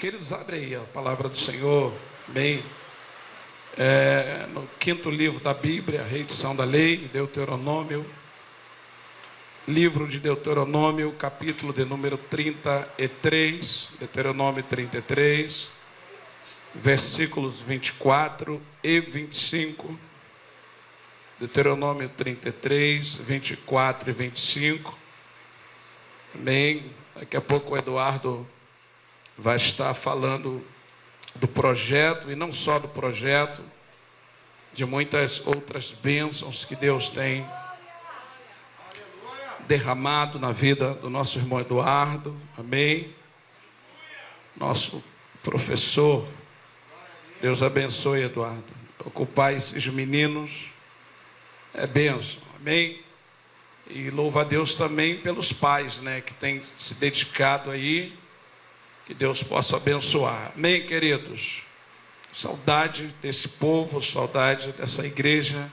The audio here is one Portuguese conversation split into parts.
Queridos, abre aí a palavra do Senhor, amém? No quinto livro da Bíblia, a reedição da lei, Deuteronômio, livro de Deuteronômio, capítulo de número 33, Deuteronômio 33, versículos 24 e 25, Deuteronômio 33, 24 e 25, amém? Daqui a pouco o Eduardo vai estar falando do projeto, e não só do projeto, de muitas outras bênçãos que Deus tem derramado na vida do nosso irmão Eduardo, amém? Nosso professor, Deus abençoe, Eduardo. Ocupar esses meninos é bênção, amém? E louva a Deus também pelos pais, né, que têm se dedicado aí. Que Deus possa abençoar. Amém, queridos? Saudade desse povo, saudade dessa igreja,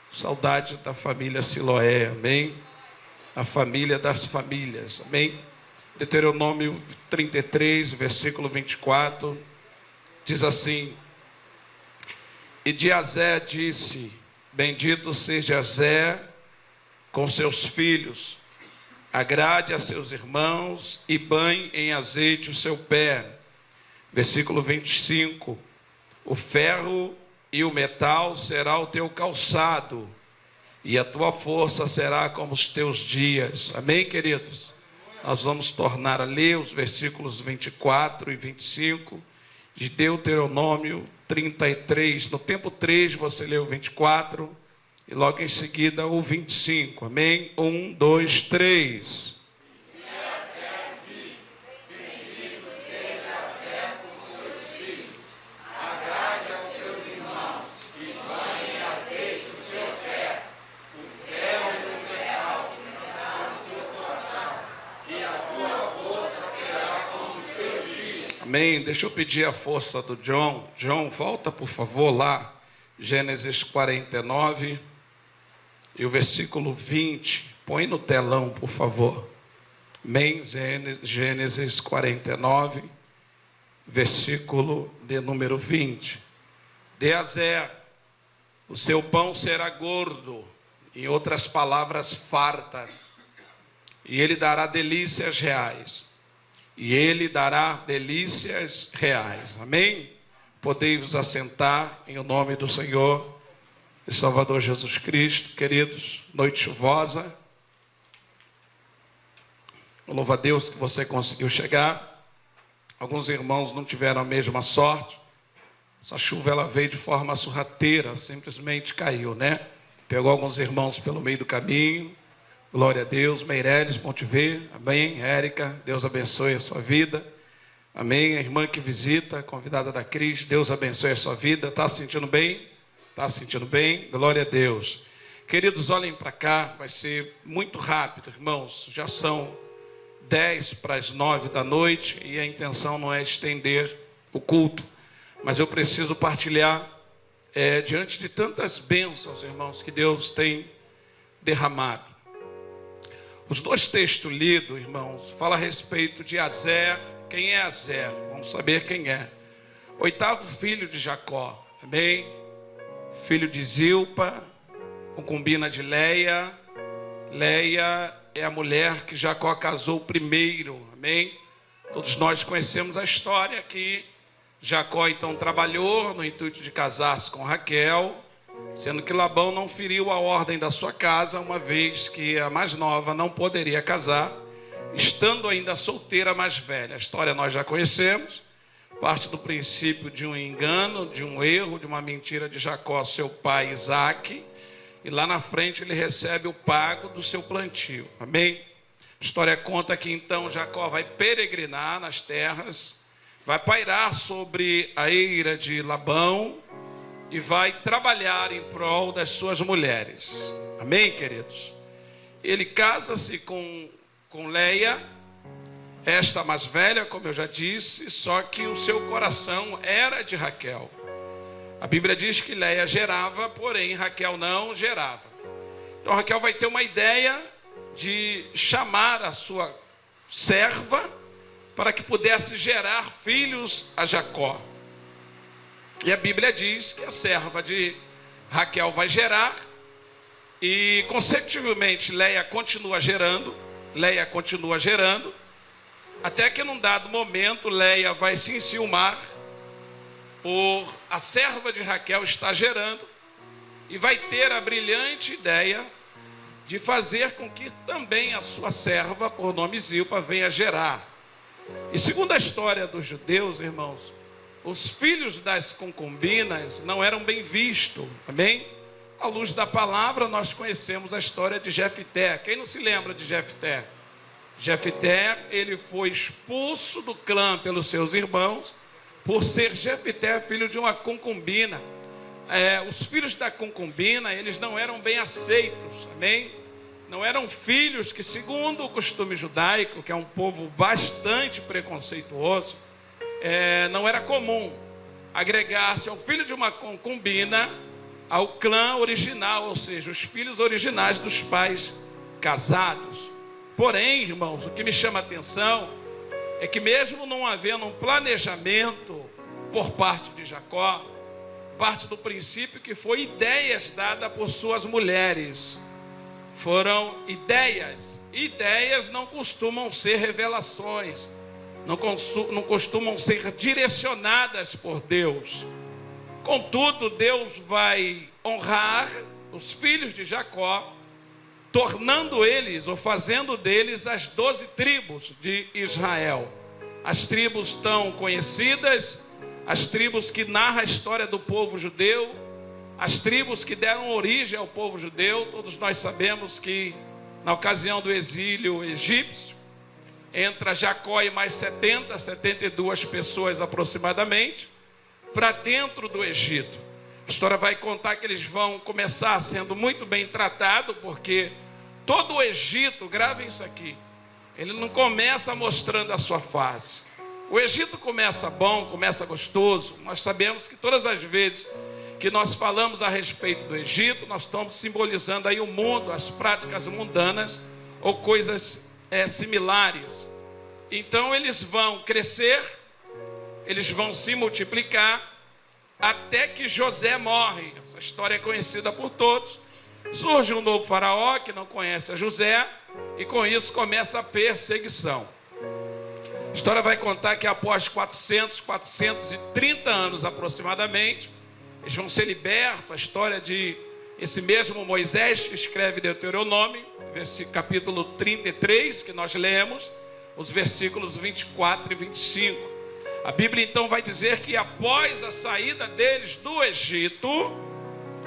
saudade da família Siloé, amém? A família das famílias, amém? Deuteronômio 33, versículo 24, diz assim: E de Azé disse: Bendito seja Azé com seus filhos, agrade a seus irmãos e banhe em azeite o seu pé. Versículo 25: O ferro e o metal será o teu calçado, e a tua força será como os teus dias. Amém, queridos? Nós vamos tornar a ler os versículos 24 e 25 de Deuteronômio 33. No tempo 3 você lê o 24 e logo em seguida o 25, amém? 1, 2, 3. Amém? Deixa eu pedir a força do John. John, volta por favor lá, Gênesis 49 e o versículo 20. Põe no telão, por favor. Amém? Gênesis 49, versículo de número 20. De Azer, o seu pão será gordo, em outras palavras, farta, e ele dará delícias reais. E ele dará delícias reais. Amém? Podeis-vos assentar em o nome do Senhor e Salvador Jesus Cristo. Queridos, noite chuvosa. Louva a Deus que você conseguiu chegar. Alguns irmãos não tiveram a mesma sorte. Essa chuva ela veio de forma sorrateira, simplesmente caiu, né? Pegou alguns irmãos pelo meio do caminho. Glória a Deus. Meireles, bom te ver. Amém. Érica, Deus abençoe a sua vida. Amém. A irmã que visita, convidada da Cris, Deus abençoe a sua vida. Está se sentindo bem? Está se sentindo bem? Glória a Deus. Queridos, olhem para cá, vai ser muito rápido, irmãos. Já são 10 para as 9 da noite e a intenção não é estender o culto, mas eu preciso partilhar diante de tantas bênçãos, irmãos, que Deus tem derramado. Os dois textos lidos, irmãos, falam a respeito de Azer. Quem é Azer? Vamos saber quem é. Oitavo filho de Jacó, amém? Filho de Zilpa, concubina de Leia. Leia é a mulher que Jacó casou primeiro, amém? Todos nós conhecemos a história que Jacó então trabalhou no intuito de casar-se com Raquel, sendo que Labão não feriu a ordem da sua casa, uma vez que a mais nova não poderia casar, estando ainda solteira a mais velha. A história nós já conhecemos, parte do princípio de um engano, de um erro, de uma mentira de Jacó, seu pai Isaque, e lá na frente ele recebe o pago do seu plantio, amém? A história conta que então Jacó vai peregrinar nas terras, vai pairar sobre a eira de Labão, e vai trabalhar em prol das suas mulheres. Amém, queridos? Ele casa-se com Leia, esta mais velha, como eu já disse, só que o seu coração era de Raquel. A Bíblia diz que Leia gerava, porém Raquel não gerava. Então Raquel vai ter uma ideia de chamar a sua serva para que pudesse gerar filhos a Jacó. E a Bíblia diz que a serva de Raquel vai gerar, e consecutivamente Léia continua gerando, até que num dado momento Léia vai se enciumar por a serva de Raquel estar gerando, e vai ter a brilhante ideia de fazer com que também a sua serva, por nome Zilpa, venha gerar. E segundo a história dos judeus, irmãos, os filhos das concubinas não eram bem vistos, amém? À luz da palavra, nós conhecemos a história de Jefté. Quem não se lembra de Jefté? Jefté, ele foi expulso do clã pelos seus irmãos, por ser Jefté filho de uma concubina. Os filhos da concubina, eles não eram bem aceitos, amém? Não eram filhos que, segundo o costume judaico, que é um povo bastante preconceituoso, não era comum agregar-se ao filho de uma concubina ao clã original, ou seja, os filhos originais dos pais casados. Porém, irmãos, o que me chama a atenção é que mesmo não havendo um planejamento por parte de Jacó, parte do princípio que foi ideias dadas por suas mulheres. Foram ideias. Ideias não costumam ser revelações, não costumam ser direcionadas por Deus. Contudo, Deus vai honrar os filhos de Jacó, tornando eles, ou fazendo deles, as 12 tribos de Israel. As tribos tão conhecidas, as tribos que narram a história do povo judeu, as tribos que deram origem ao povo judeu. Todos nós sabemos que, na ocasião do exílio egípcio, entra Jacó e mais 72 pessoas aproximadamente, para dentro do Egito. A história vai contar que eles vão começar sendo muito bem tratados, porque todo o Egito, gravem isso aqui, ele não começa mostrando a sua face. O Egito começa bom, começa gostoso. Nós sabemos que todas as vezes que nós falamos a respeito do Egito, nós estamos simbolizando aí o mundo, as práticas mundanas ou coisas similares. Então eles vão crescer, eles vão se multiplicar, até que José morre. Essa história é conhecida por todos. Surge um novo faraó que não conhece a José, e com isso começa a perseguição. A história vai contar que após 430 anos aproximadamente, eles vão ser libertos. A história de esse mesmo Moisés que escreve Deuteronômio, capítulo 33, que nós lemos, os versículos 24 e 25. A Bíblia então vai dizer que após a saída deles do Egito,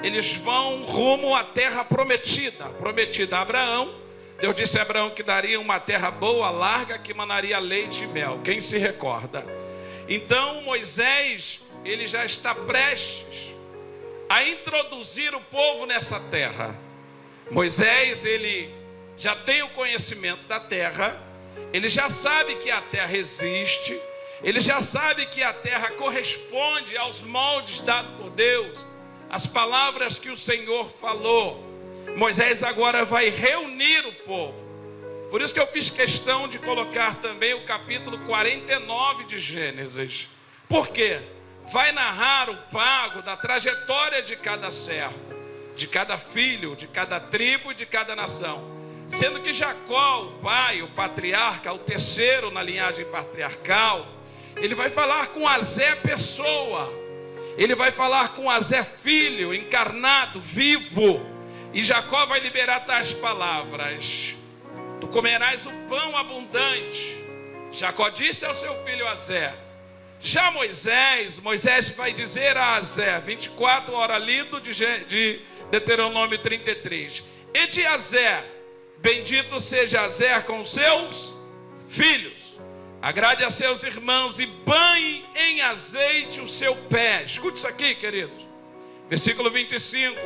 eles vão rumo à terra prometida a Abraão. Deus disse a Abraão que daria uma terra boa, larga, que manaria leite e mel. Quem se recorda? Então Moisés, ele já está prestes a introduzir o povo nessa terra. Moisés, ele já tem o conhecimento da terra, ele já sabe que a terra existe, ele já sabe que a terra corresponde aos moldes dados por Deus, as palavras que o Senhor falou. Moisés agora vai reunir o povo. Por isso que eu fiz questão de colocar também o capítulo 49 de Gênesis. Por quê? Vai narrar o pago da trajetória de cada servo, de cada filho, de cada tribo e de cada nação. Sendo que Jacó, o pai, o patriarca, o terceiro na linhagem patriarcal, ele vai falar com Azé pessoa, ele vai falar com Azé filho, encarnado, vivo. E Jacó vai liberar tais palavras: tu comerás o pão abundante. Jacó disse ao seu filho Azé. Já Moisés vai dizer a Azé, 24 horas lido de Deuteronômio 33. E de Azé, bendito seja Azé com seus filhos. Agrade a seus irmãos e banhe em azeite o seu pé. Escute isso aqui, queridos. Versículo 25.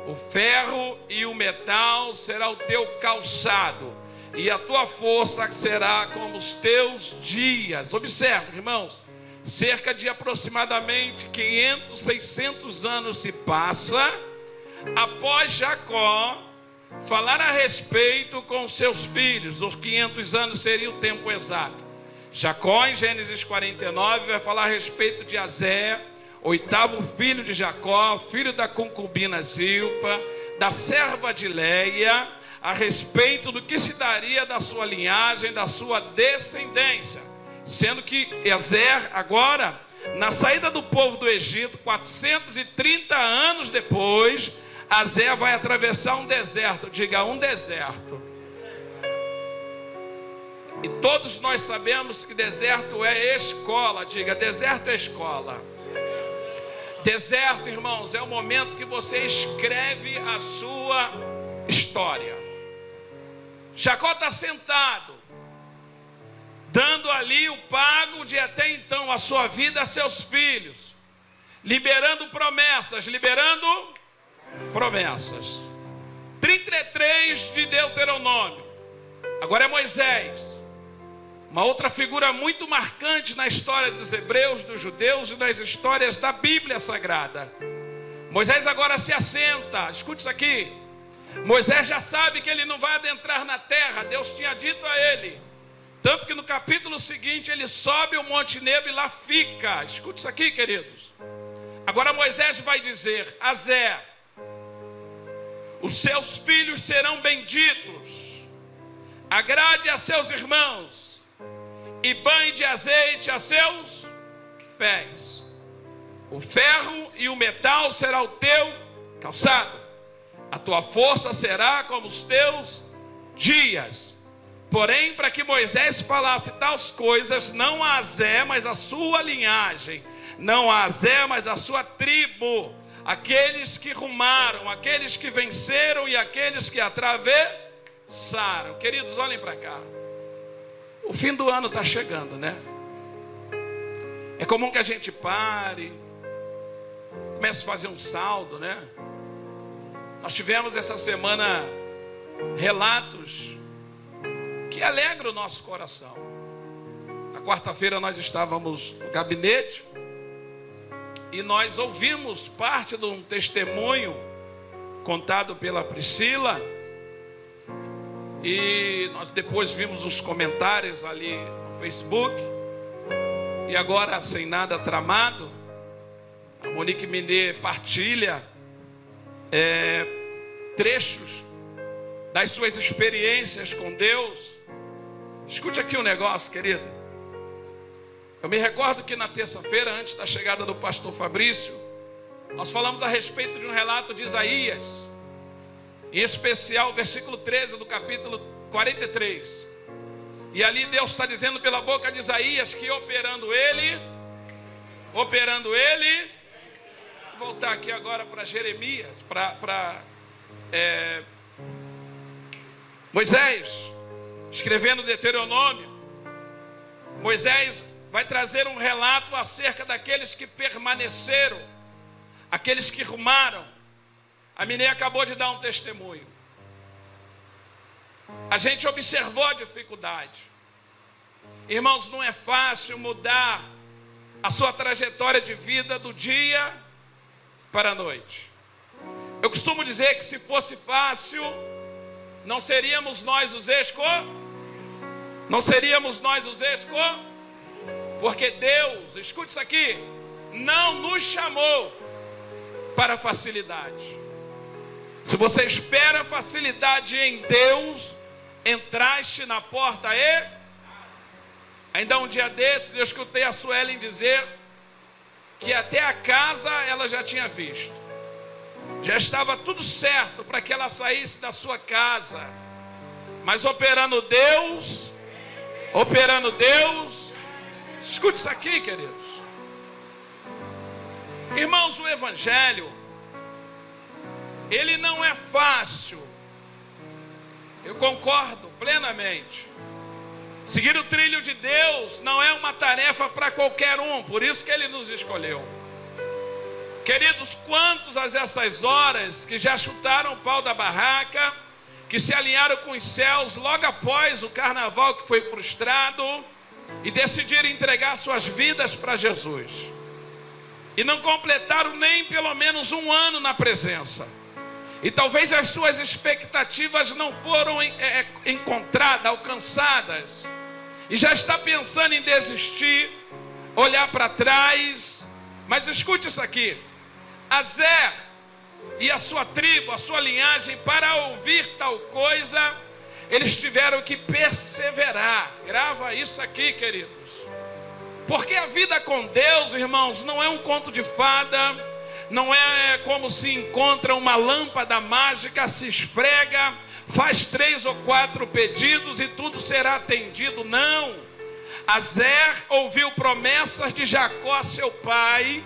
O ferro e o metal será o teu calçado, e a tua força será como os teus dias. Observe, irmãos, cerca de aproximadamente 500, 600 anos se passa após Jacó falar a respeito com seus filhos. Os 500 anos seria o tempo exato. Jacó, em Gênesis 49, vai falar a respeito de Azé, 8º filho de Jacó, filho da concubina Zilpa, da serva de Leia, a respeito do que se daria da sua linhagem, da sua descendência. Sendo que Ezer, agora, na saída do povo do Egito, 430 anos depois, Azé vai atravessar um deserto. Diga, um deserto. E todos nós sabemos que deserto é escola. Diga, deserto é escola. Deserto, irmãos, é o momento que você escreve a sua história. Jacó está sentado, dando ali o pago de até então a sua vida a seus filhos, liberando promessas, 33 de Deuteronômio. Agora é Moisés, uma outra figura muito marcante na história dos hebreus, dos judeus e nas histórias da Bíblia Sagrada. Moisés agora se assenta, escute isso aqui. Moisés já sabe que ele não vai adentrar na terra, Deus tinha dito a ele. Tanto que no capítulo seguinte ele sobe o Monte Nebo e lá fica. Escute isso aqui, queridos. Agora Moisés vai dizer: Azé, os seus filhos serão benditos, agrade a seus irmãos, e banhe de azeite a seus pés. O ferro e o metal será o teu calçado. A tua força será como os teus dias. Porém, para que Moisés falasse tais coisas, não a Azé, mas a sua linhagem, não a Azé, mas a sua tribo, aqueles que rumaram, aqueles que venceram e aqueles que atravessaram. Queridos, olhem para cá. O fim do ano está chegando, né? É comum que a gente pare, comece a fazer um saldo, né? Nós tivemos essa semana relatos que alegram o nosso coração. Na quarta-feira nós estávamos no gabinete e nós ouvimos parte de um testemunho contado pela Priscila, e nós depois vimos os comentários ali no Facebook, e agora, sem nada tramado, a Monique Minê partilha trechos das suas experiências com Deus. Escute aqui um negócio, querido. Eu me recordo que na terça-feira, antes da chegada do pastor Fabrício, nós falamos a respeito de um relato de Isaías, em especial o versículo 13 do capítulo 43. E ali Deus está dizendo pela boca de Isaías que operando ele, vou voltar aqui agora para Jeremias, para Moisés, escrevendo Deuteronômio. Moisés vai trazer um relato acerca daqueles que permaneceram, aqueles que rumaram. A Minê acabou de dar um testemunho. A gente observou a dificuldade. Irmãos, não é fácil mudar a sua trajetória de vida do dia para a noite. Eu costumo dizer que se fosse fácil, não seríamos nós os porque Deus, escute isso aqui, não nos chamou para facilidade. Se você espera facilidade em Deus, entraste na porta Ainda um dia desses eu escutei a Suelen dizer que até a casa ela já tinha visto. Já estava tudo certo para que ela saísse da sua casa. Mas operando Deus, escute isso aqui, queridos. Irmãos, o Evangelho, ele não é fácil. Eu concordo plenamente. Seguir o trilho de Deus não é uma tarefa para qualquer um, por isso que Ele nos escolheu. Queridos, quantos a essas horas que já chutaram o pau da barraca, que se alinharam com os céus logo após o carnaval que foi frustrado e decidiram entregar suas vidas para Jesus, e não completaram nem pelo menos um ano na presença, e talvez as suas expectativas não foram encontradas, alcançadas. e já está pensando em desistir, olhar para trás. Mas escute isso aqui: Azer e a sua tribo, a sua linhagem, para ouvir tal coisa, eles tiveram que perseverar. Grava isso aqui, queridos. Porque a vida com Deus, irmãos, não é um conto de fada, não é como se encontra uma lâmpada mágica, se esfrega, faz 3 ou 4 pedidos e tudo será atendido. Não. Azer ouviu promessas de Jacó, seu pai,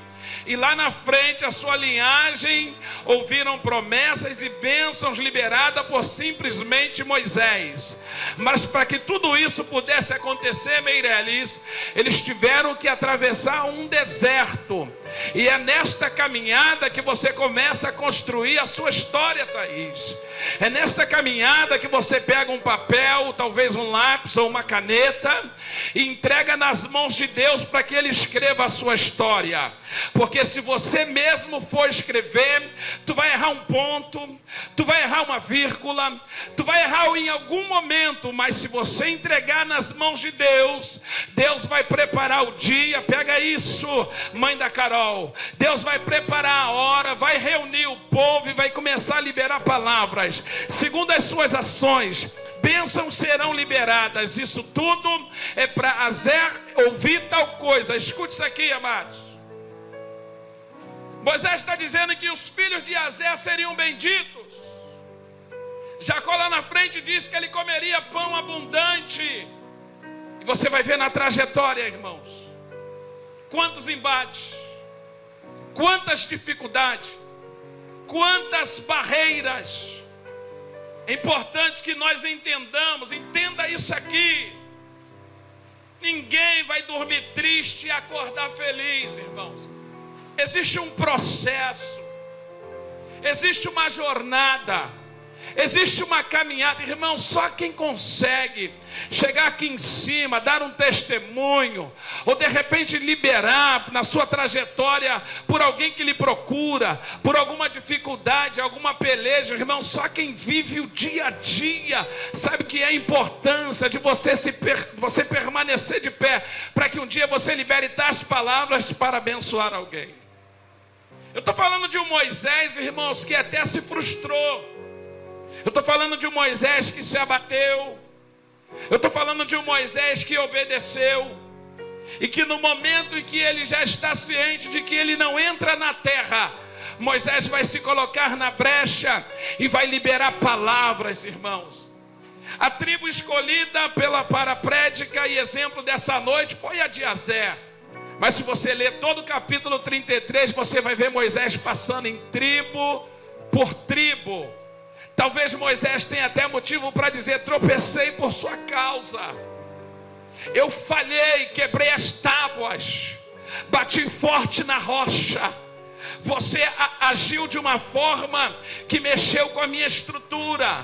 e lá na frente a sua linhagem ouviram promessas e bênçãos liberadas por simplesmente Moisés. Mas para que tudo isso pudesse acontecer, Meireles, eles tiveram que atravessar um deserto. E é nesta caminhada que você começa a construir a sua história, Thaís. É nesta caminhada que você pega um papel, talvez um lápis ou uma caneta, e entrega nas mãos de Deus para que Ele escreva a sua história. Porque se você mesmo for escrever, tu vai errar um ponto, tu vai errar uma vírgula, tu vai errar em algum momento. Mas se você entregar nas mãos de Deus, Deus vai preparar o dia. Pega isso, mãe da Carol. Deus vai preparar a hora, vai reunir o povo e vai começar a liberar palavras. Segundo as suas ações, bênçãos serão liberadas. Isso tudo é para Azer ouvir tal coisa. Escute isso aqui, amados. Moisés está dizendo que os filhos de Azer seriam benditos. Jacó lá na frente disse que ele comeria pão abundante. E você vai ver na trajetória, irmãos, quantos embates, quantas dificuldades, quantas barreiras. É importante que nós entendamos, entenda isso aqui. Ninguém vai dormir triste e acordar feliz, irmãos. Existe um processo, existe uma jornada, existe uma caminhada. Irmão, só quem consegue chegar aqui em cima, dar um testemunho, ou de repente liberar na sua trajetória por alguém que lhe procura, por alguma dificuldade, alguma peleja, irmão, só quem vive o dia a dia sabe que é a importância de você permanecer de pé, para que um dia você libere tais palavras para abençoar alguém. Eu estou falando de um Moisés, irmãos, que até se frustrou. Eu estou falando de um Moisés que se abateu. Eu estou falando de um Moisés que obedeceu. E que no momento em que ele já está ciente de que ele não entra na terra, Moisés vai se colocar na brecha e vai liberar palavras, irmãos. A tribo escolhida para a prédica e exemplo dessa noite foi a de Azer. Mas se você ler todo o capítulo 33, você vai ver Moisés passando em tribo por tribo. Talvez Moisés tenha até motivo para dizer: tropecei por sua causa, eu falhei, quebrei as tábuas, bati forte na rocha. Você agiu de uma forma que mexeu com a minha estrutura.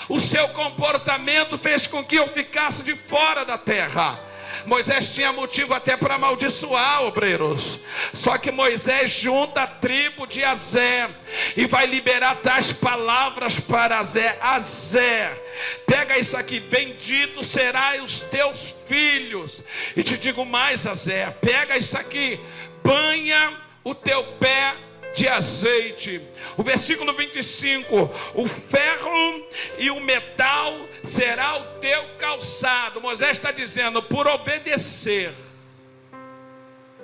O seu comportamento fez com que eu ficasse de fora da terra. Moisés tinha motivo até para amaldiçoar, obreiros. Só que Moisés junta a tribo de Azer e vai liberar tais palavras para Azer. Azer, pega isso aqui: bendito serão os teus filhos. E te digo mais, Azer, pega isso aqui: banha o teu pé de azeite. O versículo 25: o ferro e o metal será o teu calçado. Moisés está dizendo: por obedecer,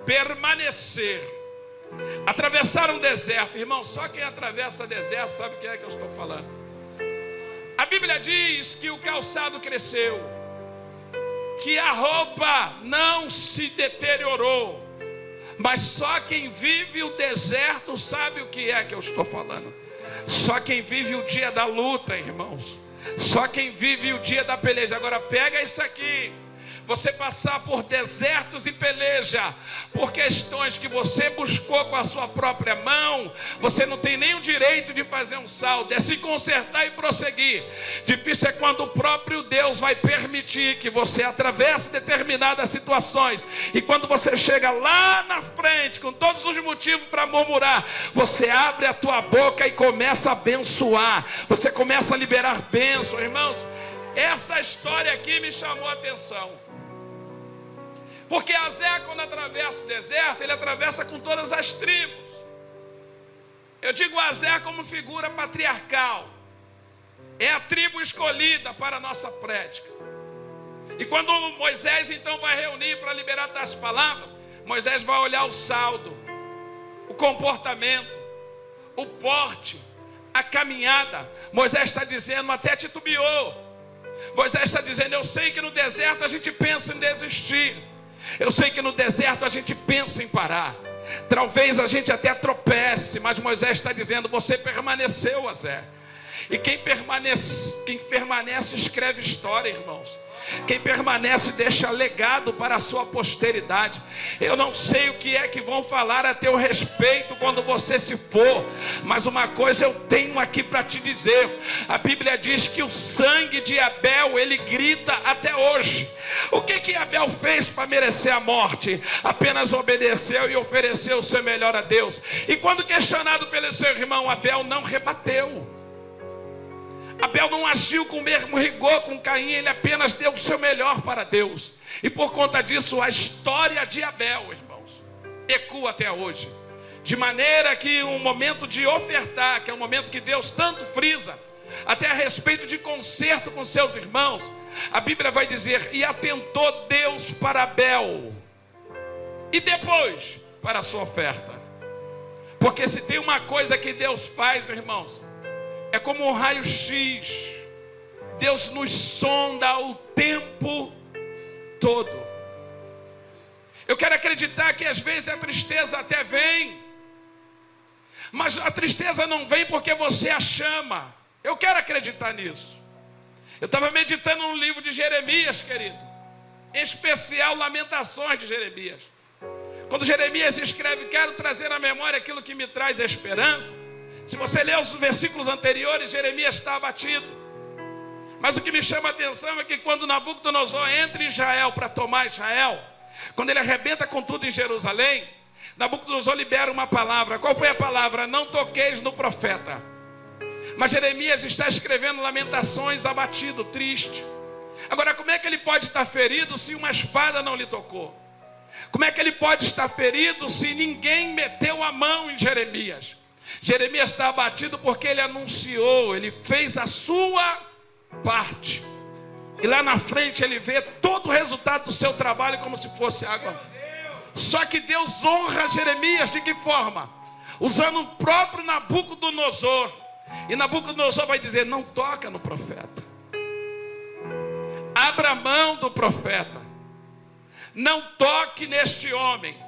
permanecer, atravessar um deserto. Irmão, só quem atravessa deserto sabe o que é que eu estou falando. A Bíblia diz que o calçado cresceu, que a roupa não se deteriorou. Mas só quem vive o deserto sabe o que é que eu estou falando. Só quem vive o dia da luta, irmãos. Só quem vive o dia da peleja. Agora pega isso aqui: você passar por desertos e peleja, por questões que você buscou com a sua própria mão, você não tem nem o direito de fazer um saldo, é se consertar e prosseguir. Difícil é quando o próprio Deus vai permitir que você atravesse determinadas situações, e quando você chega lá na frente, com todos os motivos para murmurar, você abre a tua boca e começa a abençoar, você começa a liberar bênção. Irmãos, essa história aqui me chamou a atenção. Porque Azé, quando atravessa o deserto, ele atravessa com todas as tribos. Eu digo Azé como figura patriarcal. É a tribo escolhida para a nossa prédica. E quando Moisés então vai reunir para liberar as palavras, Moisés vai olhar o saldo, o comportamento, o porte, a caminhada. Moisés está dizendo, até titubeou. Moisés está dizendo, eu sei que no deserto a gente pensa em desistir. Eu sei que no deserto a gente pensa em parar. Talvez a gente até tropece, mas Moisés está dizendo, você permaneceu, Azé. E quem permanece escreve história, irmãos. Quem permanece deixa legado para a sua posteridade. Eu não sei o que é que vão falar a teu respeito quando você se for, mas uma coisa eu tenho aqui para te dizer. A Bíblia diz que o sangue de Abel, ele grita até hoje. O que Abel fez para merecer a morte? Apenas obedeceu e ofereceu o seu melhor a Deus. E quando questionado pelo seu irmão, Abel não rebateu. Abel não agiu com o mesmo rigor com Caim, ele apenas deu o seu melhor para Deus. E por conta disso, a história de Abel, irmãos, ecoa até hoje. De maneira que um momento de ofertar, que é um momento que Deus tanto frisa, até a respeito de conserto com seus irmãos, a Bíblia vai dizer, e atentou Deus para Abel, e depois para a sua oferta. Porque se tem uma coisa que Deus faz, irmãos, é como um raio-x. Deus nos sonda o tempo todo. Eu quero acreditar que às vezes a tristeza até vem, mas a tristeza não vem porque você a chama. Eu quero acreditar nisso. Eu estava meditando no livro de Jeremias, querido, em especial Lamentações de Jeremias. Quando Jeremias escreve, quero trazer à memória aquilo que me traz a esperança. Se você ler os versículos anteriores, Jeremias está abatido. Mas o que me chama a atenção é que quando Nabucodonosor entra em Israel para tomar Israel, quando ele arrebenta com tudo em Jerusalém, Nabucodonosor libera uma palavra. Qual foi a palavra? Não toqueis no profeta. Mas Jeremias está escrevendo Lamentações, abatido, triste. Agora, como é que ele pode estar ferido se uma espada não lhe tocou? Como é que ele pode estar ferido se ninguém meteu a mão em Jeremias? Jeremias está abatido porque ele anunciou, ele fez a sua parte. E lá na frente ele vê todo o resultado do seu trabalho como se fosse água. Só que Deus honra Jeremias de que forma? Usando o próprio Nabucodonosor. E Nabucodonosor vai dizer, não toca no profeta. Abra mão do profeta. Não toque neste homem.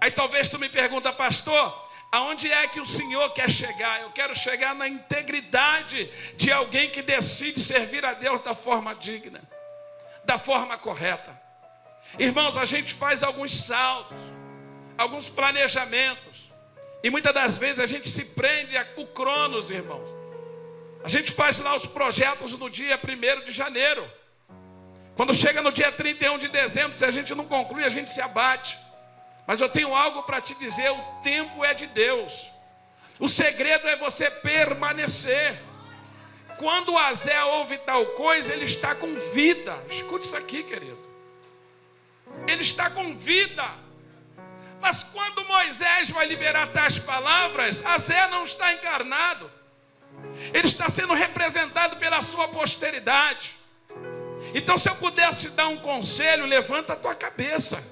Aí talvez tu me pergunta, pastor, aonde é que o Senhor quer chegar? Eu quero chegar na integridade de alguém que decide servir a Deus da forma digna, da forma correta. Irmãos, a gente faz alguns saltos, alguns planejamentos, e muitas das vezes a gente se prende ao Cronos, irmãos. A gente faz lá os projetos no dia 1º de janeiro. Quando chega no dia 31 de dezembro, se a gente não conclui, a gente se abate. Mas eu tenho algo para te dizer, o tempo é de Deus. O segredo é você permanecer. Quando o Azé ouve tal coisa, ele está com vida. Escute isso aqui, querido. Ele está com vida. Mas quando Moisés vai liberar tais palavras, Azé não está encarnado. Ele está sendo representado pela sua posteridade. Então, se eu pudesse dar um conselho, levanta a tua cabeça.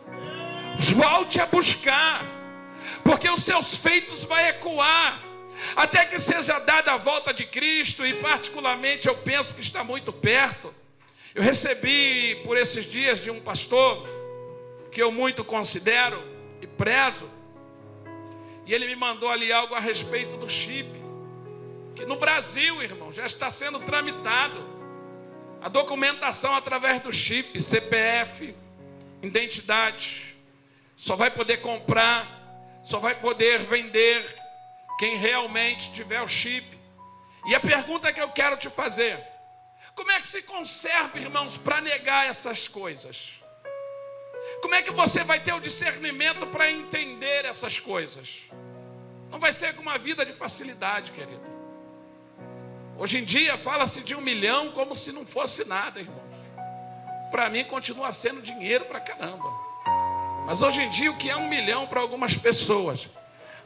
Volte a buscar, porque os seus feitos vão ecoar, até que seja dada a volta de Cristo, e particularmente eu penso que está muito perto. Eu recebi por esses dias de um pastor, que eu muito considero e prezo, e ele me mandou ali algo a respeito do chip, que no Brasil, irmão, já está sendo tramitado, a documentação através do chip, CPF, identidade. Só vai poder comprar, só vai poder vender quem realmente tiver o chip. E a pergunta que eu quero te fazer, como é que se conserva, irmãos, para negar essas coisas? Como é que você vai ter o discernimento para entender essas coisas? Não vai ser com uma vida de facilidade, querido. Hoje em dia fala-se de 1 milhão como se não fosse nada, irmãos. Para mim continua sendo dinheiro para caramba. Mas hoje em dia o que é 1 milhão para algumas pessoas?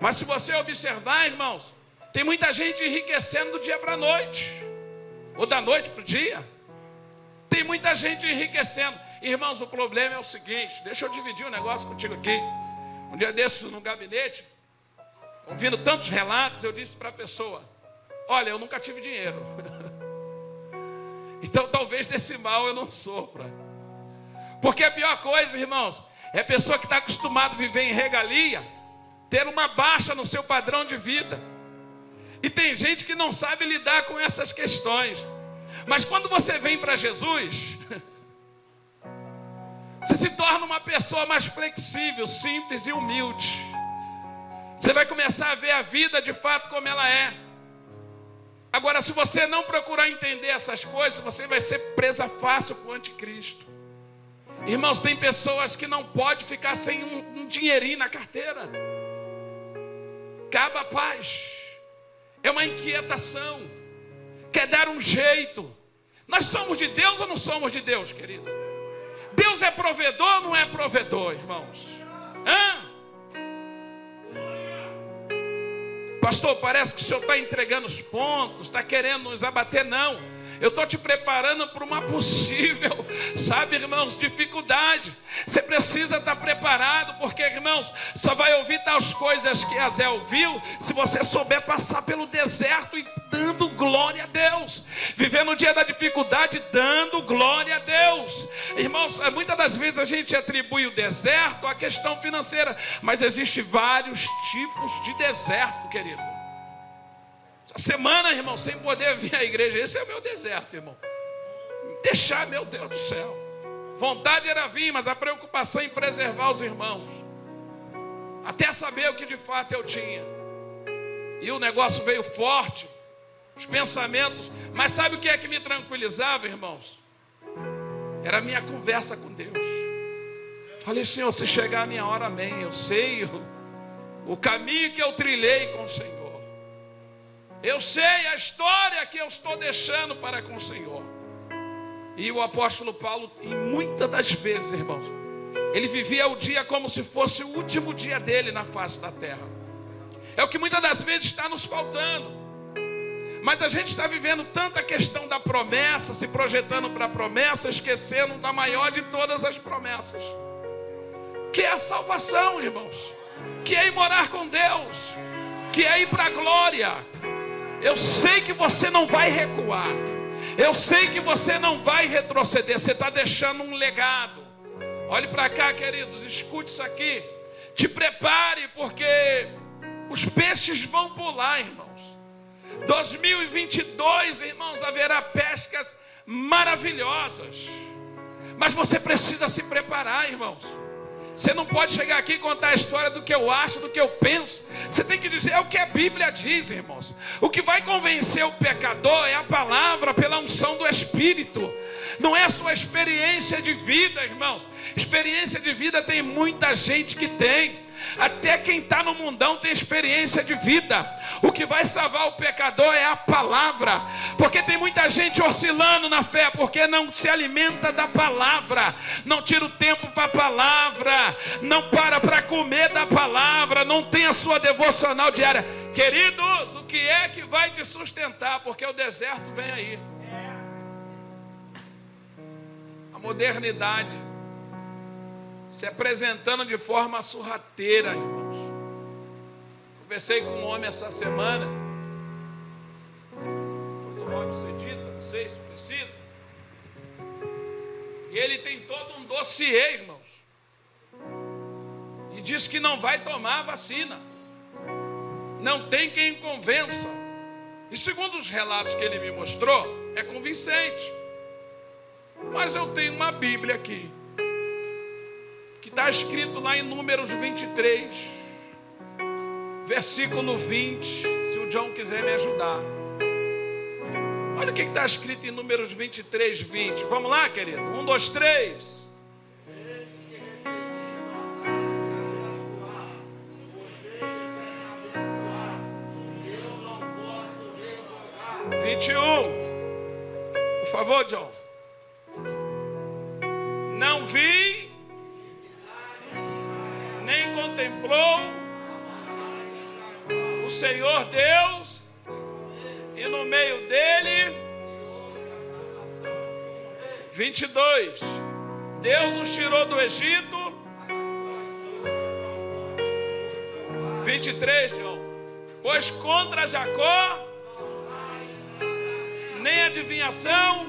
Mas se você observar, irmãos, tem muita gente enriquecendo do dia para a noite, ou da noite para o dia. Tem muita gente enriquecendo. Irmãos, o problema é o seguinte, deixa eu dividir um negócio contigo aqui. Um dia desses no gabinete, ouvindo tantos relatos, eu disse para a pessoa: olha, eu nunca tive dinheiro. Então talvez desse mal eu não sofra. Porque a pior coisa, irmãos, é a pessoa que está acostumada a viver em regalia, ter uma baixa no seu padrão de vida. E tem gente que não sabe lidar com essas questões. Mas quando você vem para Jesus, você se torna uma pessoa mais flexível, simples e humilde. Você vai começar a ver a vida de fato como ela é. Agora, se você não procurar entender essas coisas, você vai ser presa fácil para o anticristo. Irmãos, tem pessoas que não podem ficar sem um dinheirinho na carteira. Acaba a paz. É uma inquietação. Quer dar um jeito. Nós somos de Deus ou não somos de Deus, querido? Deus é provedor ou não é provedor, irmãos? Pastor, parece que o senhor está entregando os pontos, está querendo nos abater. Não, eu estou te preparando para uma possível, sabe, irmãos, dificuldade. Você precisa estar preparado, porque, irmãos, só vai ouvir tais coisas que Azé ouviu se você souber passar pelo deserto e dando glória a Deus, viver no dia da dificuldade dando glória a Deus. Irmãos, muitas das vezes a gente atribui o deserto à questão financeira, mas existem vários tipos de deserto, querido. Essa semana, irmão, sem poder vir à igreja, esse é o meu deserto, irmão. Deixar, meu Deus do céu. Vontade era vir, mas a preocupação em preservar os irmãos, até saber o que de fato eu tinha. E o negócio veio forte, os pensamentos. Mas sabe o que é que me tranquilizava, irmãos? Era a minha conversa com Deus. Falei: Senhor, se chegar a minha hora, amém. Eu sei o caminho que eu trilhei com o Senhor. Eu sei a história que eu estou deixando para com o Senhor. E o apóstolo Paulo, em muitas das vezes, irmãos, ele vivia o dia como se fosse o último dia dele na face da terra. É o que muitas das vezes está nos faltando. Mas a gente está vivendo tanta questão da promessa, se projetando para a promessa, esquecendo da maior de todas as promessas, que é a salvação, irmãos, que é ir morar com Deus, que é ir para a glória. Eu sei que você não vai recuar, eu sei que você não vai retroceder, você está deixando um legado. Olhe para cá, queridos, escute isso aqui, te prepare, porque os peixes vão pular, irmãos. 2022, irmãos, haverá pescas maravilhosas, mas você precisa se preparar, irmãos. Você não pode chegar aqui e contar a história do que eu acho, do que eu penso. Você tem que dizer o que a Bíblia diz, irmãos. O que vai convencer o pecador é a palavra pela unção do Espírito. Não é a sua experiência de vida, irmãos. Experiência de vida tem muita gente que tem. Até quem está no mundão tem experiência de vida. O que vai salvar o pecador é a palavra. Porque tem muita gente oscilando na fé, porque não se alimenta da palavra, não tira o tempo para a palavra, não para comer da palavra, não tem a sua devocional diária. Queridos, o que é que vai te sustentar? Porque o deserto vem aí. A modernidade se apresentando de forma sorrateira, irmãos. Conversei com um homem essa semana. O Robson edita, não sei se precisa. E ele tem todo um dossiê, irmãos. E diz que não vai tomar a vacina. Não tem quem convença. E segundo os relatos que ele me mostrou, é convincente. Mas eu tenho uma Bíblia aqui, que está escrito lá em Números 23, versículo 20, se o John quiser me ajudar. Olha o que está escrito em Números 23, 20. Vamos lá, querido? 1, 2, 3. Por favor, John. Não vi contemplou o Senhor Deus, e no meio dele, 22, Deus os tirou do Egito. 23, João, pois contra Jacó nem adivinhação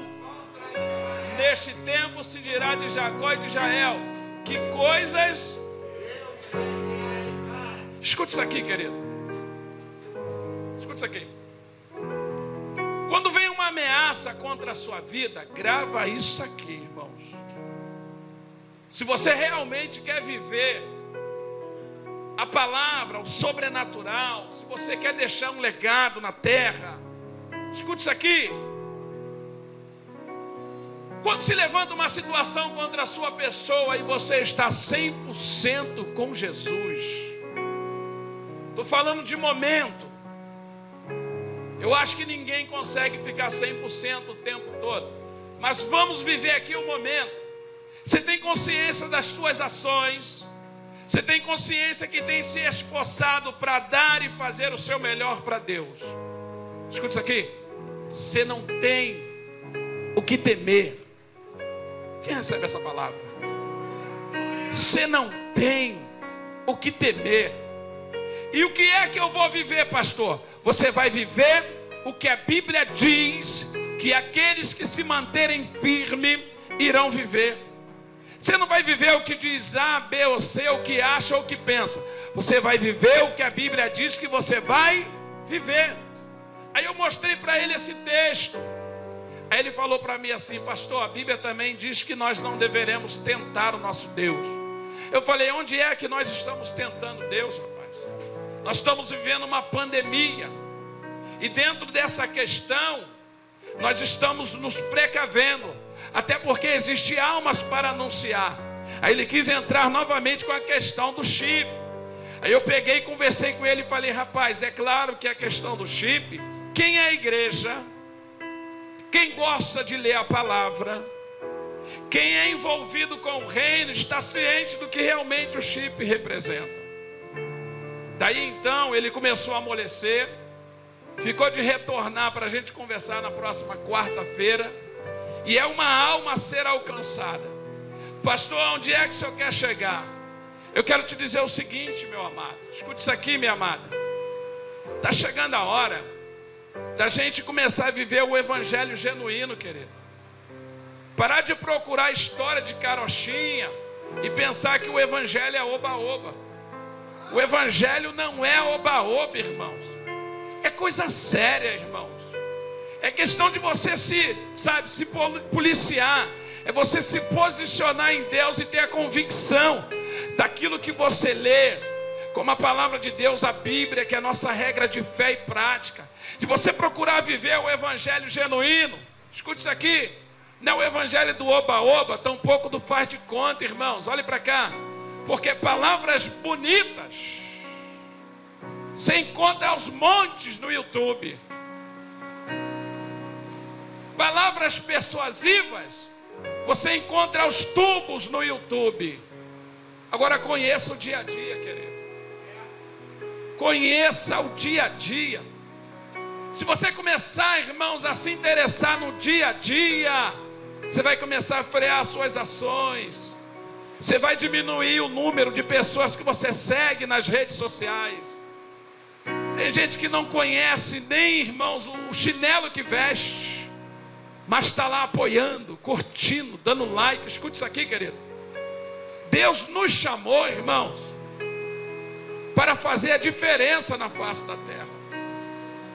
neste tempo se dirá de Jacó e de Israel, que coisas. Escute isso aqui, querido. Escute isso aqui. Quando vem uma ameaça contra a sua vida, grava isso aqui, irmãos. Se você realmente quer viver a palavra, o sobrenatural, se você quer deixar um legado na terra, escute isso aqui. Quando se levanta uma situação contra a sua pessoa e você está 100% com Jesus, estou falando de momento. Eu acho que ninguém consegue ficar 100% o tempo todo, mas vamos viver aqui o momento. Você tem consciência das suas ações, você tem consciência que tem se esforçado para dar e fazer o seu melhor para Deus. Escuta isso aqui. Você não tem o que temer. Quem recebe essa palavra? Você não tem o que temer. E o que é que eu vou viver, pastor? Você vai viver o que a Bíblia diz que aqueles que se manterem firmes irão viver. Você não vai viver o que diz A, B ou C, o que acha ou o que pensa. Você vai viver o que a Bíblia diz que você vai viver. Aí eu mostrei para ele esse texto. Aí ele falou para mim assim: pastor, a Bíblia também diz que nós não deveremos tentar o nosso Deus. Eu falei: onde é que nós estamos tentando Deus, rapaz? Nós estamos vivendo uma pandemia. E dentro dessa questão, nós estamos nos precavendo. Até porque existe almas para anunciar. Aí ele quis entrar novamente com a questão do chip. Aí eu peguei e conversei com ele e falei: rapaz, é claro que a questão do chip, quem é a igreja, quem gosta de ler a palavra, quem é envolvido com o reino, está ciente do que realmente o chip representa. Daí então ele começou a amolecer, ficou de retornar para a gente conversar na próxima quarta-feira. E é uma alma a ser alcançada. Pastor, onde é que o senhor quer chegar? Eu quero te dizer o seguinte, meu amado. Escute isso aqui, minha amada. Está chegando a hora da gente começar a viver o evangelho genuíno, querido. Parar de procurar a história de carochinha e pensar que o evangelho é oba-oba. O evangelho não é oba-oba, irmãos. É coisa séria, irmãos. É questão de você se policiar. É você se posicionar em Deus e ter a convicção daquilo que você lê, como a palavra de Deus, a Bíblia, que é a nossa regra de fé e prática. De você procurar viver o evangelho genuíno. Escute isso aqui. Não é o evangelho do oba-oba, tampouco do faz de conta, irmãos. Olhe para cá. Porque palavras bonitas você encontra aos montes no YouTube. Palavras persuasivas você encontra aos tubos no YouTube. Agora conheça o dia a dia, querido. Conheça o dia a dia. Se você começar, irmãos, a se interessar no dia a dia, você vai começar a frear as suas ações. Você vai diminuir o número de pessoas que você segue nas redes sociais. Tem gente que não conhece nem, irmãos, o chinelo que veste, mas está lá apoiando, curtindo, dando like. Escute isso aqui, querido. Deus nos chamou, irmãos, para fazer a diferença na face da terra.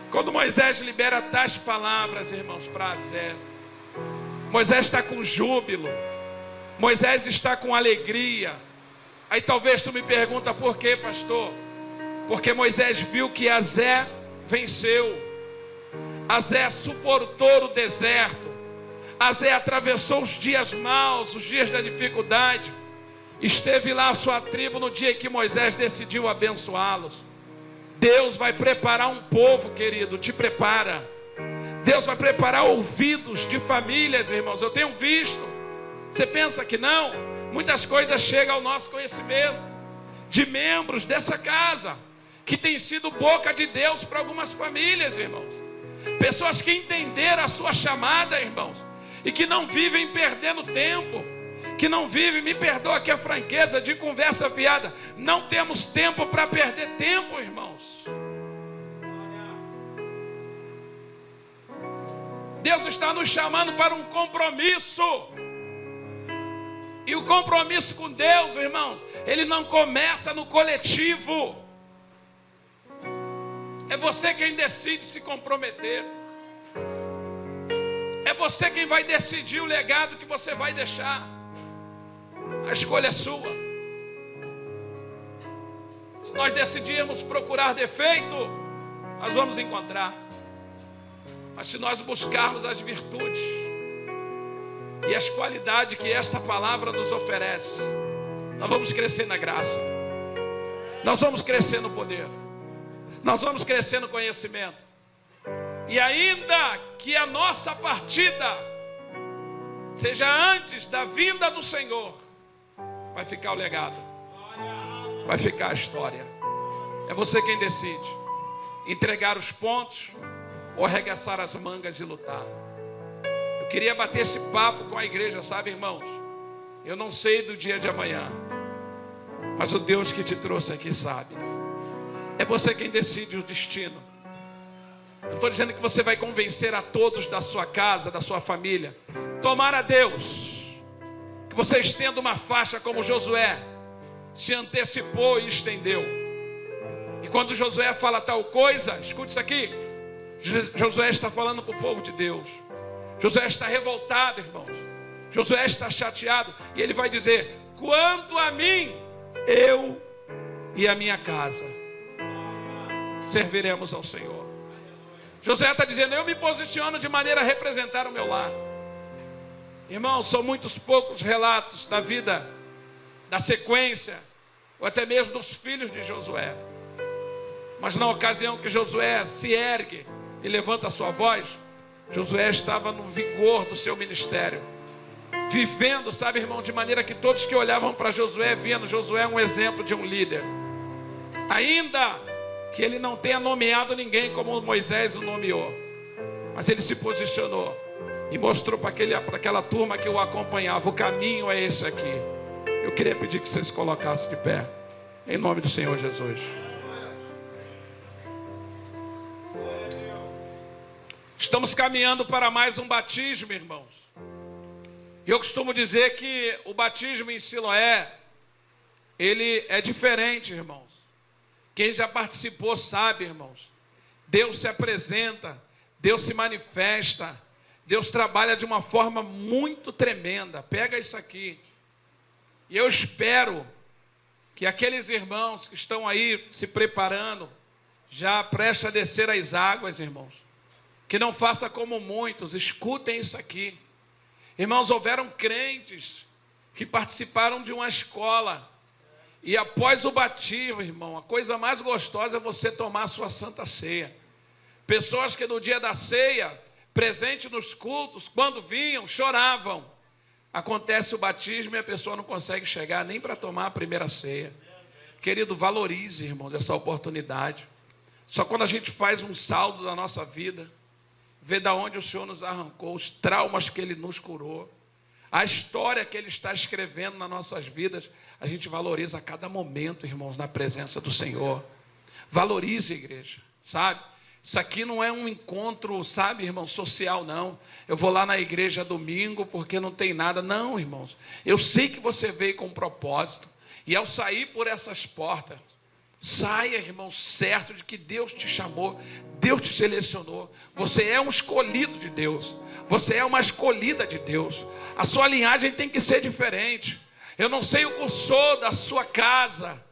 Quando Moisés libera tais palavras, irmãos, para Azé, Moisés está com júbilo, Moisés está com alegria. Aí talvez tu me pergunta por quê, pastor? Porque Moisés viu que Azé venceu. Azé suportou o deserto. Azé atravessou os dias maus, os dias da dificuldade. Esteve lá a sua tribo no dia em que Moisés decidiu abençoá-los. Deus vai preparar um povo, querido, te prepara. Deus vai preparar ouvidos de famílias, irmãos. Eu tenho visto. Você pensa que não? Muitas coisas chegam ao nosso conhecimento. de membros dessa casa, que tem sido boca de Deus para algumas famílias, irmãos. Pessoas que entenderam a sua chamada, irmãos, e que não vivem perdendo tempo, que não vivem, me perdoa aqui a franqueza, de conversa fiada. Não temos tempo para perder tempo, irmãos. Deus está nos chamando para um compromisso. E o compromisso com Deus, irmãos, ele não começa no coletivo. É você quem decide se comprometer. É você quem vai decidir o legado que você vai deixar. A escolha é sua. Se nós decidirmos procurar defeito, nós vamos encontrar. Mas se nós buscarmos as virtudes e as qualidades que esta palavra nos oferece, nós vamos crescer na graça, nós vamos crescer no poder, nós vamos crescer no conhecimento. E ainda que a nossa partida seja antes da vinda do Senhor, vai ficar o legado, vai ficar a história. É você quem decide entregar os pontos ou arregaçar as mangas e lutar. Eu queria bater esse papo com a igreja, sabe, irmãos? Eu não sei do dia de amanhã, mas o Deus que te trouxe aqui sabe. É você quem decide o destino. Eu estou dizendo que você vai convencer a todos da sua casa, da sua família. Tomara a Deus que você estenda uma faixa como Josué se antecipou e estendeu. E quando Josué fala tal coisa, escute isso aqui. Josué está falando para o povo de Deus. Josué está revoltado, irmãos. Josué está chateado. E ele vai dizer: quanto a mim, eu e a minha casa serviremos ao Senhor. Josué está dizendo: eu me posiciono de maneira a representar o meu lar. Irmãos, são muitos poucos relatos da vida, da sequência, ou até mesmo dos filhos de Josué. Mas na ocasião que Josué se ergue e levanta a sua voz, Josué estava no vigor do seu ministério, vivendo, sabe, irmão, de maneira que todos que olhavam para Josué viam no Josué um exemplo de um líder. Ainda que ele não tenha nomeado ninguém como Moisés o nomeou, mas ele se posicionou e mostrou para aquela turma que o acompanhava: o caminho é esse aqui. Eu queria pedir que vocês se colocassem de pé, em nome do Senhor Jesus. Estamos caminhando para mais um batismo, irmãos. E eu costumo dizer que o batismo em Siloé, ele é diferente, irmãos. Quem já participou sabe, irmãos. Deus se apresenta, Deus se manifesta, Deus trabalha de uma forma muito tremenda. Pega isso aqui. E eu espero que aqueles irmãos que estão aí se preparando, já prestes a descer as águas, irmãos, que não faça como muitos, escutem isso aqui. Irmãos, houveram crentes que participaram de uma escola, e após o batismo, irmão, a coisa mais gostosa é você tomar a sua santa ceia. Pessoas que no dia da ceia, presente nos cultos, quando vinham, choravam. Acontece o batismo e a pessoa não consegue chegar nem para tomar a primeira ceia. Querido, valorize, irmãos, essa oportunidade. Só quando a gente faz um saldo da nossa vida, vê da onde o Senhor nos arrancou, os traumas que Ele nos curou, a história que Ele está escrevendo nas nossas vidas, a gente valoriza a cada momento, irmãos, na presença do Senhor. Valorize, igreja, sabe? Isso aqui não é um encontro, sabe, irmão, social, não. Eu vou lá na igreja domingo porque não tem nada. Não, irmãos. Eu sei que você veio com um propósito. E ao sair por essas portas, saia, irmão, certo de que Deus te chamou, Deus te selecionou. Você é um escolhido de Deus. Você é uma escolhida de Deus. A sua linhagem tem que ser diferente. Eu não sei o cursor da sua casa.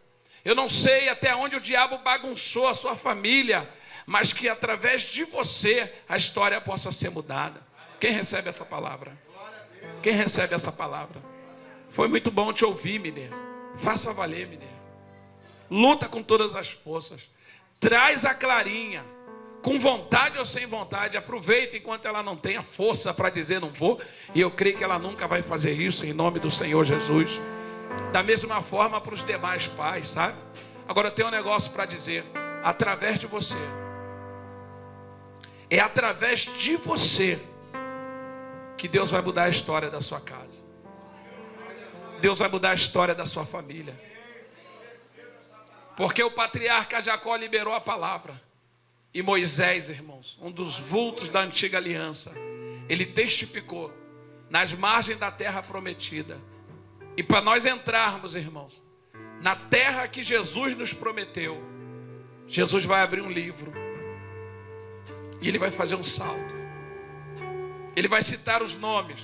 Eu não sei até onde o diabo bagunçou a sua família, mas que através de você a história possa ser mudada. Quem recebe essa palavra? Quem recebe essa palavra? Foi muito bom te ouvir, Mineiro. Faça valer, Mineiro. Luta com todas as forças. Traz a Clarinha, com vontade ou sem vontade. Aproveita enquanto ela não tenha força para dizer não vou. E eu creio que ela nunca vai fazer isso, em nome do Senhor Jesus. Da mesma forma para os demais pais, sabe? Agora eu tenho um negócio para dizer. Através de você. É através de você que Deus vai mudar a história da sua casa. Deus vai mudar a história da sua família. Porque o patriarca Jacó liberou a palavra. E Moisés, irmãos, um dos vultos da antiga aliança, ele testificou nas margens da terra prometida. E para nós entrarmos, irmãos, na terra que Jesus nos prometeu, Jesus vai abrir um livro. E ele vai fazer um salto. Ele vai citar os nomes.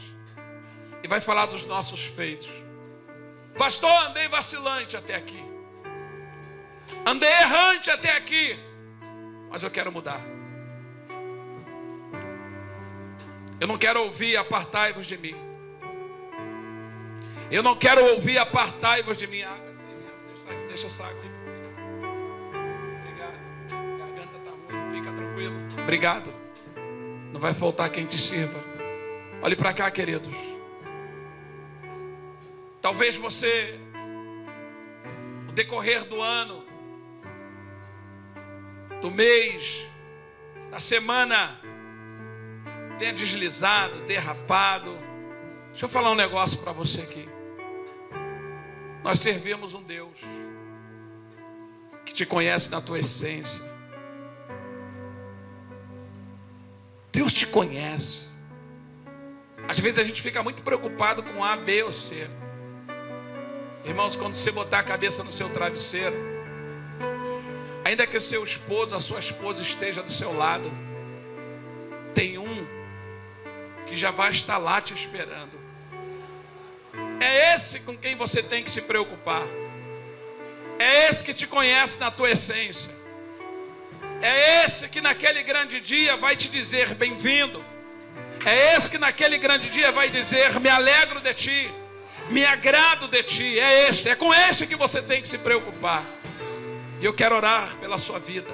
E vai falar dos nossos feitos. Pastor, andei vacilante até aqui. Andei errante até aqui. Mas eu quero mudar. Eu não quero ouvir apartai-vos de mim. Eu não quero ouvir apartai-vos de mim. Deixa essa água aí. Obrigado. A garganta está ruim, fica tranquilo. Obrigado. Não vai faltar quem te sirva. Olhe para cá, queridos. Talvez você, no decorrer do ano, do mês, da semana, tenha deslizado, derrapado. Deixa eu falar um negócio para você aqui. Nós servimos um Deus que te conhece na tua essência. Deus te conhece. Às vezes a gente fica muito preocupado com A, B ou C. Irmãos, quando você botar a cabeça no seu travesseiro, ainda que o seu esposo, a sua esposa esteja do seu lado, tem um que já vai estar lá te esperando. É esse com quem você tem que se preocupar. É esse que te conhece na tua essência. É esse que naquele grande dia vai te dizer bem-vindo. É esse que naquele grande dia vai dizer me alegro de ti, me agrado de ti. É com esse que você tem que se preocupar. E eu quero orar pela sua vida.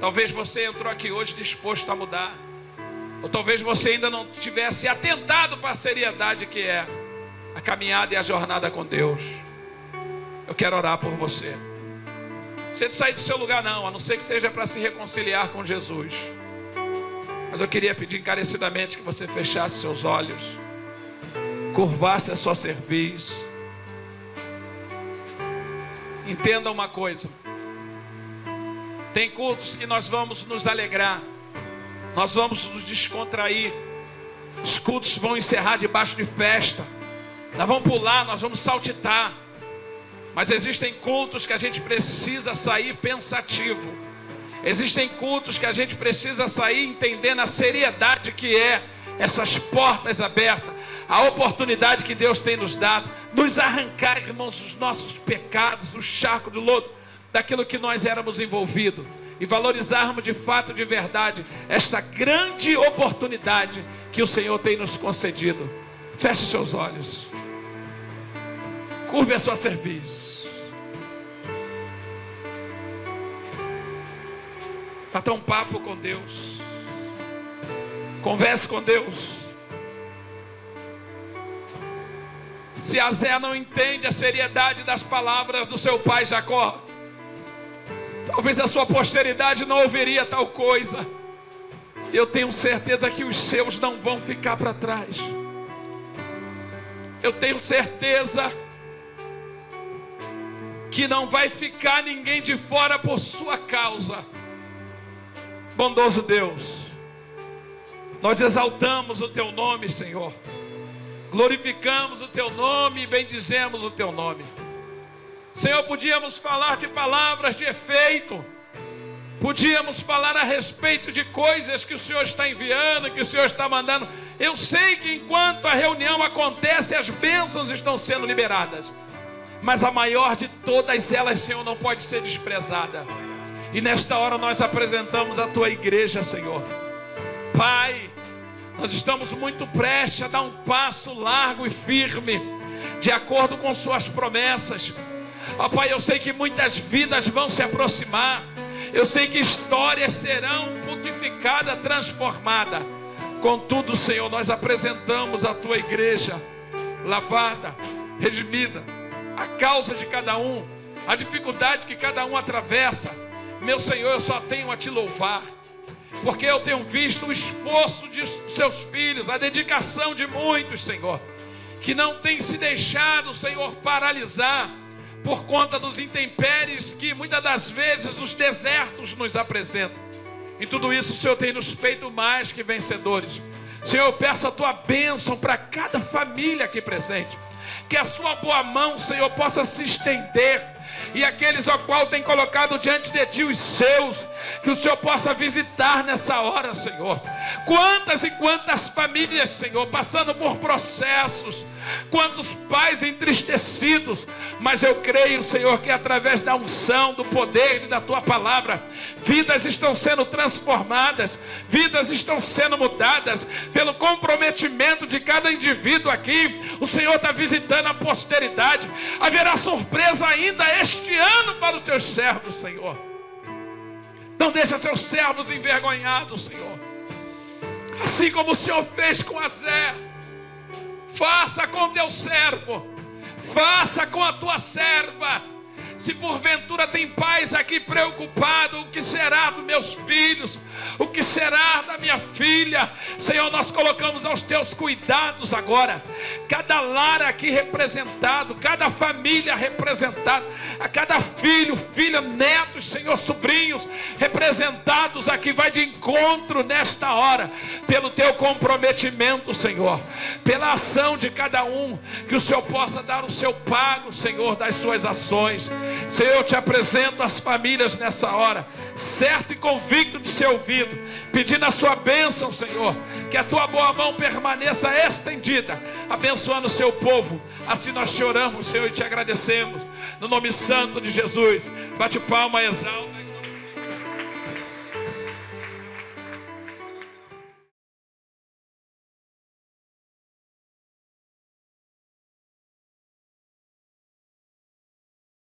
Talvez você entrou aqui hoje disposto a mudar. Ou talvez você ainda não tivesse atentado para a seriedade que é a caminhada e a jornada com Deus. Eu quero orar por você. Você não sair do seu lugar não, a não ser que seja para se reconciliar com Jesus. Mas eu queria pedir encarecidamente que você fechasse seus olhos, curvasse a sua cerviz. Entenda uma coisa. Tem cultos que nós vamos nos alegrar, nós vamos nos descontrair. Os cultos vão encerrar debaixo de festa. Nós vamos pular, nós vamos saltitar. Mas existem cultos que a gente precisa sair pensativo. Existem cultos que a gente precisa sair entendendo a seriedade que é essas portas abertas, a oportunidade que Deus tem nos dado, nos arrancar, irmãos, dos nossos pecados, do charco de lodo, daquilo que nós éramos envolvidos, e valorizarmos de fato, de verdade, esta grande oportunidade que o Senhor tem nos concedido. Feche seus olhos, curve a sua cerviz. Bata um papo com Deus. Converse com Deus. Se Azé não entende a seriedade das palavras do seu pai Jacó, talvez a sua posteridade não ouviria tal coisa. Eu tenho certeza que os seus não vão ficar para trás. Eu tenho certeza que não vai ficar ninguém de fora por sua causa. Bondoso Deus, nós exaltamos o teu nome, Senhor. Glorificamos o teu nome e bendizemos o teu nome. Senhor, podíamos falar de palavras de efeito, podíamos falar a respeito de coisas que o Senhor está enviando, que o Senhor está mandando. Eu sei que enquanto a reunião acontece, as bênçãos estão sendo liberadas, mas a maior de todas elas, Senhor, não pode ser desprezada. E nesta hora nós apresentamos a tua igreja, Senhor. Pai, nós estamos muito prestes a dar um passo largo e firme, de acordo com suas promessas. Ó Pai, eu sei que muitas vidas vão se aproximar. Eu sei que histórias serão multiplicadas, transformadas. Contudo, Senhor, nós apresentamos a tua igreja lavada, redimida, a causa de cada um, a dificuldade que cada um atravessa. Meu Senhor, eu só tenho a te louvar, porque eu tenho visto o esforço de seus filhos, a dedicação de muitos, Senhor, que não tem se deixado, Senhor, paralisar por conta dos intempéries que muitas das vezes os desertos nos apresentam. Em tudo isso o Senhor tem nos feito mais que vencedores. Senhor, eu peço a tua bênção para cada família aqui presente, que a sua boa mão, Senhor, possa se estender, e aqueles ao qual tem colocado diante de ti os seus, que o Senhor possa visitar nessa hora, Senhor. Quantas e quantas famílias, Senhor, passando por processos, quantos pais entristecidos, mas eu creio, Senhor, que através da unção, do poder e da tua palavra, vidas estão sendo transformadas, vidas estão sendo mudadas, pelo comprometimento de cada indivíduo aqui. O Senhor está visitando a posteridade. Haverá surpresa ainda este ano para os teus servos, Senhor. Não deixa seus servos envergonhados, Senhor. Assim como o Senhor fez com Azé, faça com teu servo, faça com a tua serva. Se porventura tem pais aqui preocupados, o que será dos meus filhos? O que será da minha filha? Senhor, nós colocamos aos teus cuidados agora cada lar aqui representado, cada família representada, a cada filho, filha, netos, Senhor, sobrinhos representados aqui. Vai de encontro nesta hora, pelo teu comprometimento, Senhor, pela ação de cada um, que o Senhor possa dar o seu pago, Senhor, das suas ações. Senhor, eu te apresento as famílias nessa hora, certo e convicto de ser ouvido, pedindo a sua bênção, Senhor, que a tua boa mão permaneça estendida, abençoando o seu povo. Assim nós te oramos, Senhor, e te agradecemos, no nome santo de Jesus. Bate palma, exalta.